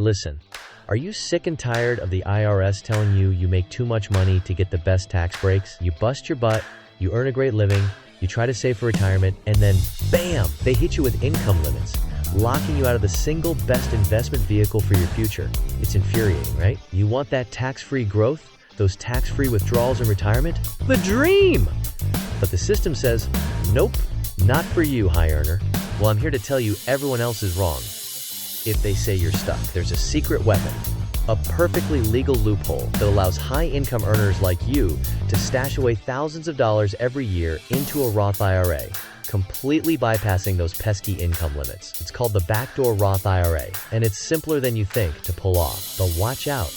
Listen, are you sick and tired of the IRS telling you make too much money to get the best tax breaks? You bust your butt, you earn a great living, you try to save for retirement, and then bam, they hit you with income limits, locking you out of the single best investment vehicle for your future. It's infuriating, right? You want that tax-free growth, those tax-free withdrawals in retirement? The dream! But the system says, nope, not for you, high earner. Well, I'm here to tell you everyone else is wrong. If they say you're stuck, there's a secret weapon, a perfectly legal loophole that allows high-income earners like you to stash away thousands of dollars every year into a Roth IRA, completely bypassing those pesky income limits. It's called the Backdoor Roth IRA, and it's simpler than you think to pull off. But watch out,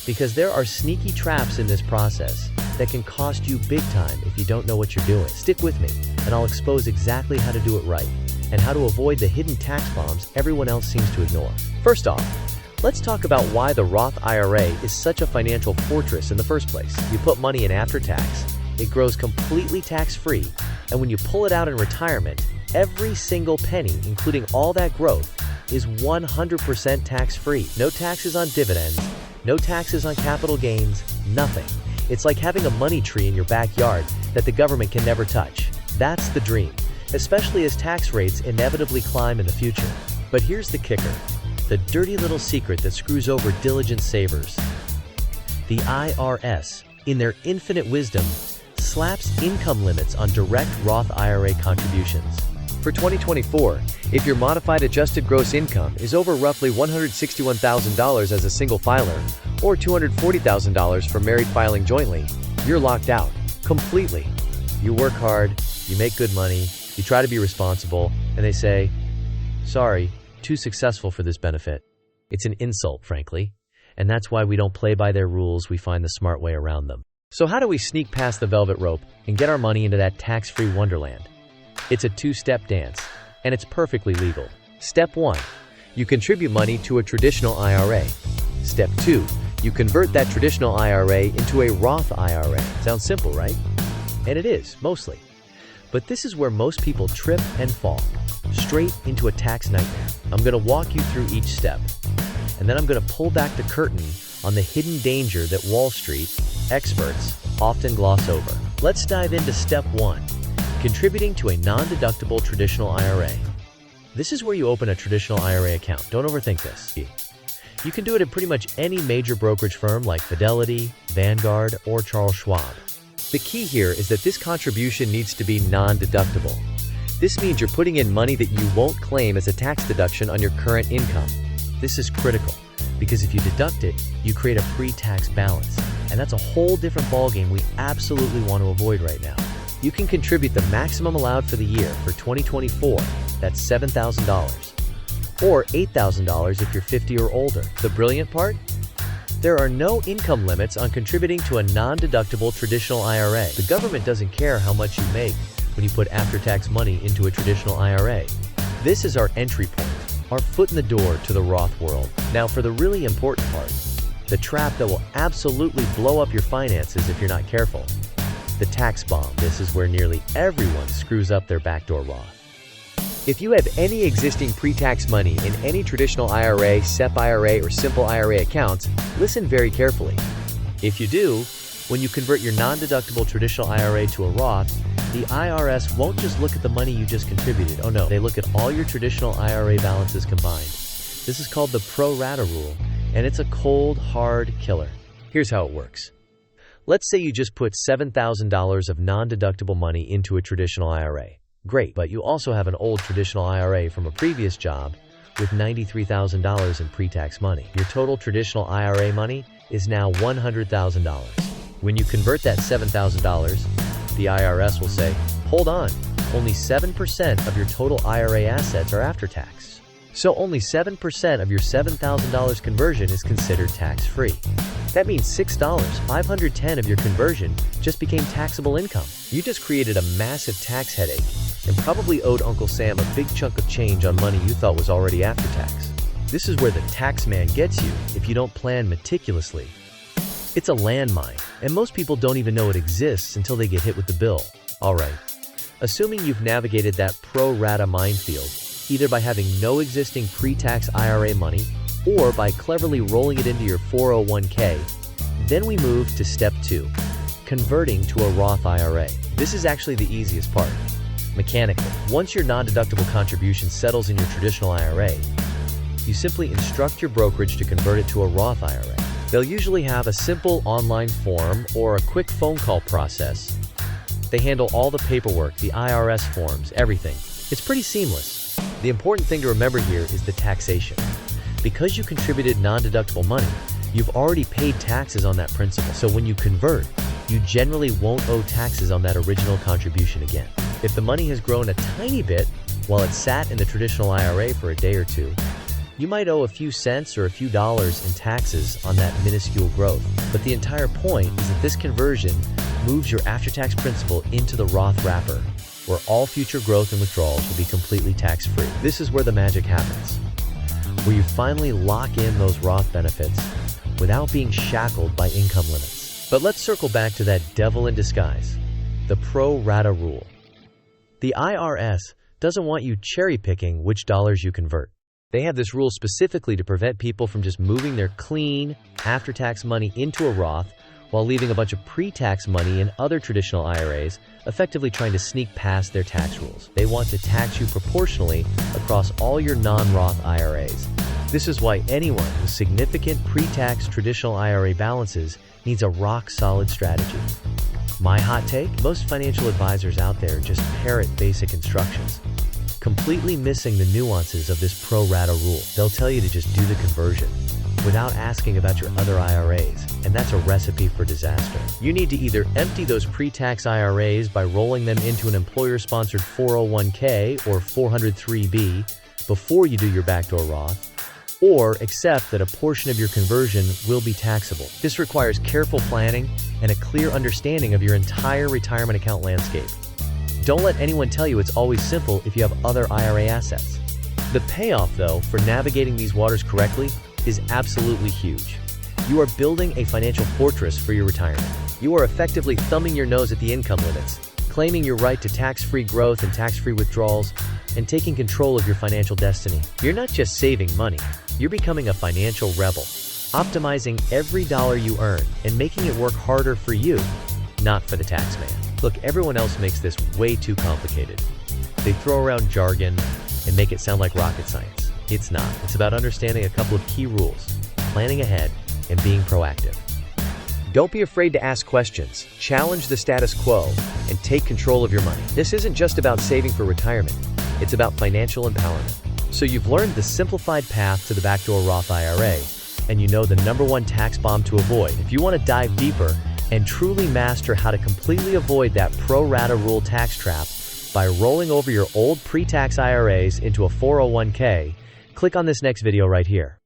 because there are sneaky traps in this process that can cost you big time if you don't know what you're doing. Stick with me, and I'll expose exactly how to do it right, and how to avoid the hidden tax bombs everyone else seems to ignore. First off, let's talk about why the Roth IRA is such a financial fortress in the first place. You put money in after tax, it grows completely tax-free, and when you pull it out in retirement, every single penny, including all that growth, is 100% tax-free. No taxes on dividends, no taxes on capital gains, nothing. It's like having a money tree in your backyard that the government can never touch. That's the dream, especially as tax rates inevitably climb in the future. But here's the kicker, the dirty little secret that screws over diligent savers. The IRS, in their infinite wisdom, slaps income limits on direct Roth IRA contributions. For 2024, if your modified adjusted gross income is over roughly $161,000 as a single filer, or $240,000 for married filing jointly, you're locked out, completely. You work hard, you make good money, you try to be responsible, and they say, sorry, too successful for this benefit. It's an insult, frankly, and that's why we don't play by their rules, we find the smart way around them. So how do we sneak past the velvet rope and get our money into that tax-free wonderland? It's a two-step dance, and it's perfectly legal. Step 1, you contribute money to a traditional IRA. Step 2, you convert that traditional IRA into a Roth IRA. Sounds simple, right? And it is, mostly. But this is where most people trip and fall, straight into a tax nightmare. I'm going to walk you through each step, and then I'm going to pull back the curtain on the hidden danger that Wall Street experts often gloss over. Let's dive into step 1, contributing to a non-deductible traditional IRA. This is where you open a traditional IRA account. Don't overthink this. You can do it at pretty much any major brokerage firm like Fidelity, Vanguard, or Charles Schwab. The key here is that this contribution needs to be non-deductible. This means you're putting in money that you won't claim as a tax deduction on your current income. This is critical, because if you deduct it, you create a pre-tax balance, and that's a whole different ballgame we absolutely want to avoid right now. You can contribute the maximum allowed for the year. For 2024, that's $7,000, or $8,000 if you're 50 or older. The brilliant part? There are no income limits on contributing to a non-deductible traditional IRA. The government doesn't care how much you make when you put after-tax money into a traditional IRA. This is our entry point, our foot in the door to the Roth world. Now for the really important part, the trap that will absolutely blow up your finances if you're not careful. The tax bomb. This is where nearly everyone screws up their backdoor Roth. If you have any existing pre-tax money in any traditional IRA, SEP IRA, or SIMPLE IRA accounts, listen very carefully. If you do, when you convert your non-deductible traditional IRA to a Roth, the IRS won't just look at the money you just contributed. Oh no, they look at all your traditional IRA balances combined. This is called the pro-rata rule, and it's a cold, hard killer. Here's how it works. Let's say you just put $7,000 of non-deductible money into a traditional IRA. Great, but you also have an old traditional IRA from a previous job with $93,000 in pre-tax money. Your total traditional IRA money is now $100,000. When you convert that $7,000, the IRS will say, hold on, only 7% of your total IRA assets are after tax. So only 7% of your $7,000 conversion is considered tax-free. That means $6,510 of your conversion just became taxable income. You just created a massive tax headache and probably owed Uncle Sam a big chunk of change on money you thought was already after tax. This is where the tax man gets you if you don't plan meticulously. It's a landmine, and most people don't even know it exists until they get hit with the bill. Alright, assuming you've navigated that pro-rata minefield, either by having no existing pre-tax IRA money or by cleverly rolling it into your 401k. Then we move to step 2, converting to a Roth IRA. This is actually the easiest part. Mechanically, once your non-deductible contribution settles in your traditional IRA, you simply instruct your brokerage to convert it to a Roth IRA. They'll usually have a simple online form or a quick phone call process. They handle all the paperwork, the IRS forms, everything. It's pretty seamless. The important thing to remember here is the taxation. Because you contributed non-deductible money, you've already paid taxes on that principal. So when you convert, you generally won't owe taxes on that original contribution again. If the money has grown a tiny bit while it sat in the traditional IRA for a day or two, you might owe a few cents or a few dollars in taxes on that minuscule growth. But the entire point is that this conversion moves your after-tax principal into the Roth wrapper, where all future growth and withdrawals will be completely tax-free. This is where the magic happens, where you finally lock in those Roth benefits without being shackled by income limits. But let's circle back to that devil in disguise, the pro-rata rule. The IRS doesn't want you cherry-picking which dollars you convert. They have this rule specifically to prevent people from just moving their clean, after-tax money into a Roth while leaving a bunch of pre-tax money in other traditional IRAs, effectively trying to sneak past their tax rules. They want to tax you proportionally across all your non-Roth IRAs. This is why anyone with significant pre-tax traditional IRA balances needs a rock-solid strategy. My hot take? Most financial advisors out there just parrot basic instructions, completely missing the nuances of this pro-rata rule. They'll tell you to just do the conversion without asking about your other IRAs, and that's a recipe for disaster. You need to either empty those pre-tax IRAs by rolling them into an employer-sponsored 401k or 403b before you do your backdoor Roth, or accept that a portion of your conversion will be taxable. This requires careful planning and a clear understanding of your entire retirement account landscape. Don't let anyone tell you it's always simple if you have other IRA assets. The payoff, though, for navigating these waters correctly is absolutely huge. You are building a financial fortress for your retirement. You are effectively thumbing your nose at the income limits, claiming your right to tax-free growth and tax-free withdrawals, and taking control of your financial destiny. You're not just saving money, you're becoming a financial rebel, optimizing every dollar you earn and making it work harder for you, not for the tax man. Look, everyone else makes this way too complicated. They throw around jargon and make it sound like rocket science. It's not. It's about understanding a couple of key rules, planning ahead, and being proactive. Don't be afraid to ask questions, challenge the status quo, and take control of your money. This isn't just about saving for retirement. It's about financial empowerment. So you've learned the simplified path to the Backdoor Roth IRA, and you know the #1 tax bomb to avoid. If you want to dive deeper and truly master how to completely avoid that pro-rata rule tax trap by rolling over your old pre-tax IRAs into a 401k, click on this next video right here.